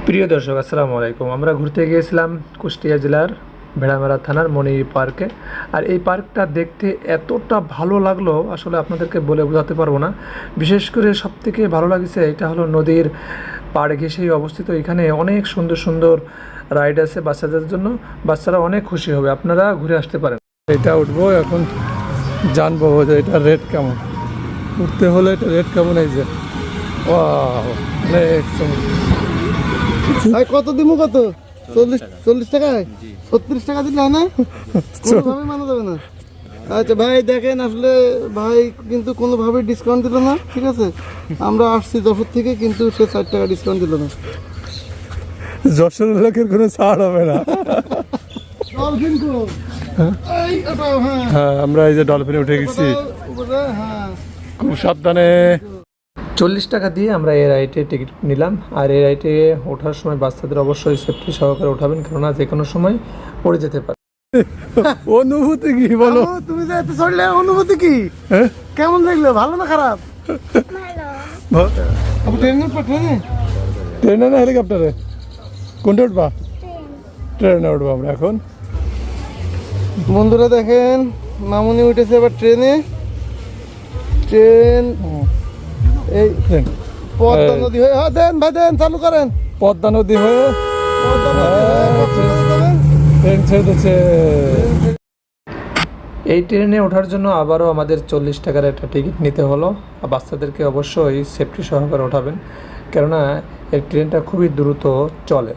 প্রিয় দর্শক আসসালামু আলাইকুম। আমরা ঘুরতে গিয়েছিলাম কুষ্টিয়া জেলার ভেড়ামারা থানার মনির পার্কে। আর এই পার্কটা দেখতে এতটা ভালো লাগলো আসলে আপনাদেরকে বলে বোঝাতে পারবো না। বিশেষ করে সবথেকে ভালো লাগছে এটা হলো নদীর পাড় ঘেঁষেই অবস্থিত। এখানে অনেক সুন্দর সুন্দর রাইড আছে বাচ্চাদের জন্য, বাচ্চারা অনেক খুশি হবে, আপনারা ঘুরে আসতে পারেন। এটা উঠবো এখন, জানবো যে এটা রেট কেমন, উঠতে হলে এটা রেট কেমন এই যে অনেক ভাই কত দিমু কত 40 টাকায় 36 টাকা দিলে হয় না? কোনোভাবে মানা যাবে না। আচ্ছা ভাই দেখেন, আসলে ভাই কিন্তু কোনোভাবে ডিসকাউন্ট দিল না, ঠিক আছে? আমরা আসছি যশোর থেকে, কিন্তু সে 60 টাকা ডিসকাউন্ট দিল না। যশোর লোকের কোনো ছাড় হবে না। ডলফিন কো এই ওটা, হ্যাঁ আমরা এই যে ডলফিনে উঠে গেছি, উপরে, হ্যাঁ খুব সাবধানে। 40 টাকা দিয়ে আমরা এই রাইডে টিকিট নিলাম। আর এই রাইডে ওঠার সময় বাচ্চাদের অবশ্যই সেফটি সহকারে উঠাবেন, কেননা যে কোনো সময় পড়ে যেতে পারে। অনুভূতি কি বলো? তুমি যে এত চড়লে অনুভূতি কি? কেমন লাগলো, ভালো না খারাপ? ভালো। ট্রেনে না হেলিকপ্টারে? কোনটা উঠবা? ট্রেনে উঠবো আমরা এখন। বন্ধুরা দেখেন, মামুনি উঠেছে এবার ট্রেনে। ট্রেন এই পদ্মা নদী হয়ে, হ্যাঁ দেন ভাই দেন, চালু করেন। পদ্মা নদী হয়ে পদ্মা নদী হয়ে কক্সবাজার যাবেন। ট্রেন ছেড়েছে। এই ট্রেনে ওঠার জন্য আবারও আমাদের 40 টাকার একটা টিকিট নিতে হলো। আর বাচ্চাদেরকে অবশ্যই সেফটি সহকারে ওঠাবেন, কেননা এই ট্রেনটা খুবই দ্রুত চলে।